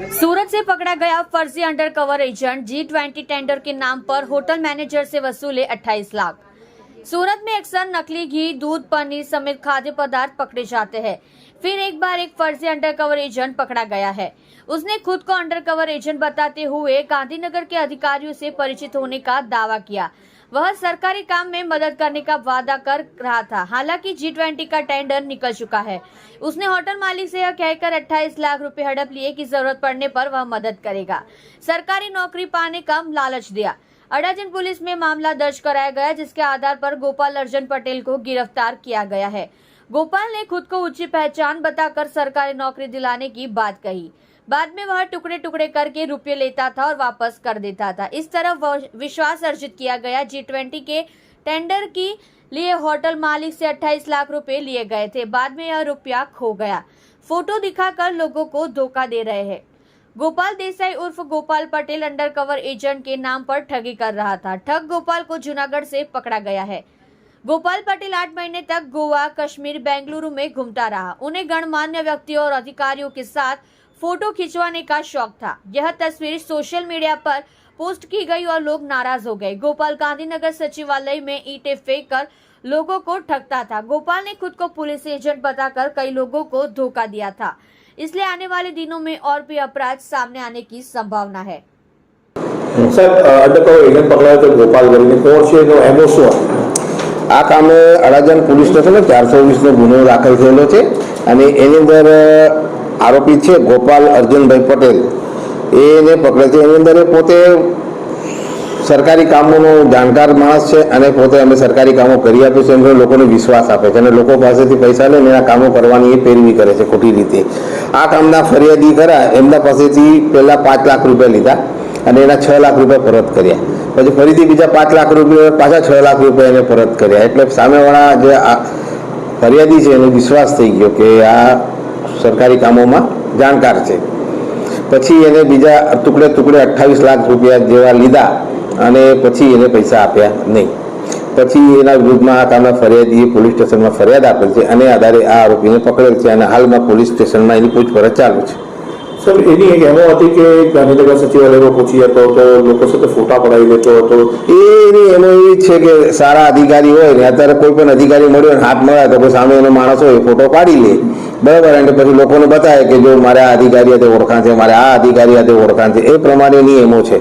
सूरत से पकड़ा गया फर्जी अंडरकवर एजेंट G20 टेंडर के नाम पर होटल मैनेजर से वसूले 28 लाख। सूरत में अक्सर नकली घी, दूध, पनीर समेत खाद्य पदार्थ पकड़े जाते हैं। फिर एक बार एक फर्जी अंडरकवर एजेंट पकड़ा गया है। उसने खुद को अंडरकवर एजेंट बताते हुए गांधीनगर के अधिकारियों से परिचित होने का दावा किया। वह सरकारी काम में मदद करने का वादा कर रहा था। हालांकि G20 का टेंडर निकल चुका है। उसने होटल मालिक से यह कहकर 28 लाख रुपए हड़प लिए कि जरूरत पड़ने पर वह मदद करेगा। सरकारी नौकरी पाने का लालच दिया। अडाजन पुलिस में मामला दर्ज कराया गया, जिसके आधार पर गोपाल अर्जुन पटेल को गिरफ्तार किया गया है। गोपाल ने खुद को ऊंची पहचान बताकर सरकारी नौकरी दिलाने की बात कही। बाद में वह टुकड़े टुकड़े करके रुपये लेता था और वापस कर देता था। इस तरह विश्वास अर्जित किया गया। G20 के टेंडर के लिए होटल मालिक से 28 लाख रुपए लिए गए थे। बाद में यह रुपया खो गया। फोटो दिखाकर लोगों को धोखा दे रहे हैं। गोपाल देसाई उर्फ गोपाल पटेल अंडरकवर एजेंट के नाम पर ठगी कर रहा था। ठग गोपाल को जूनागढ़ से पकड़ा गया है। गोपाल पटेल 8 महीने तक गोवा, कश्मीर, बेंगलुरु में घूमता रहा। उन्हें गणमान्य व्यक्तियों और अधिकारियों के साथ फोटो खिंचवाने का शौक था। यह तस्वीर सोशल मीडिया पर पोस्ट की गई और लोग नाराज हो गए। गोपाल गांधीनगर सचिवालय में ईंटें फेंक कर लोगों को ठगता था। गोपाल ने खुद को पुलिस एजेंट बताकर कई लोगों को धोखा दिया था। इसलिए आने वाले दिनों में और भी अपराध सामने आने की संभावना है। सर, अंडरकवर एजेंट पकड़ा तो गोपाल કરીને કોણ છે તો એમો શું આ કામે અડાજણ પોલીસ સ્ટેશન 420 નો ગુનો દાખલ થયેલો છે અને એની અંદર આરોપી છે ગોપાલ અર્જુનભાઈ પટેલ એને પકડે છે। એની અંદર પોતે સરકારી કામોનો જાણકાર માણસ છે અને પોતે અમે સરકારી કામો કરી આપીએ છીએ એમ લોકોને વિશ્વાસ આપે છે અને લોકો પાસેથી પૈસા લઈને એના કામો કરવાની એ પેરવી કરે છે ખોટી રીતે। આ કામના ફરિયાદી ખરા એમના પાસેથી પહેલા 5 લાખ રૂપિયા લીધા અને એના 6 લાખ રૂપિયા પરત કર્યા। પછી ફરીથી બીજા 5 લાખ રૂપિયા પાછા 6 લાખ રૂપિયા એને પરત કર્યા। એટલે સામેવાળા જે ફરિયાદી છે એનો વિશ્વાસ થઈ ગયો કે આ સરકારી કામોમાં જાણકાર છે। પછી એને બીજા ટુકડે ટુકડે 28 લાખ રૂપિયા જેવા લીધા અને પછી એને પૈસા આપ્યા નહીં। પછી એના વિરુદ્ધમાં આ કામના ફરિયાદીએ પોલીસ સ્ટેશનમાં ફરિયાદ આપેલ છે અને આધારે આ આરોપીને પકડેલ છે અને હાલમાં પોલીસ સ્ટેશનમાં એની પૂછપરછ ચાલુ છે। સર, એની એક એમો હતી કે ગાંધીનગર સચિવાલયમાં પહોંચી જતો હતો, લોકો સાથે ફોટા પડાવી લેતો હતો। એની એનો એવી છે કે સારા અધિકારી હોય ને અત્યારે કોઈ પણ અધિકારી મળ્યો ને હાથ મળ્યા તો કોઈ સામે એનો માણસ હોય ફોટો પાડી લે બરાબર અને પછી લોકોને બતાવે કે જો મારે આ અધિકારી હાથે ઓળખાણ છે, મારે આ અધિકારી હાથે ઓળખાણ છે। એ પ્રમાણેની એમો છે।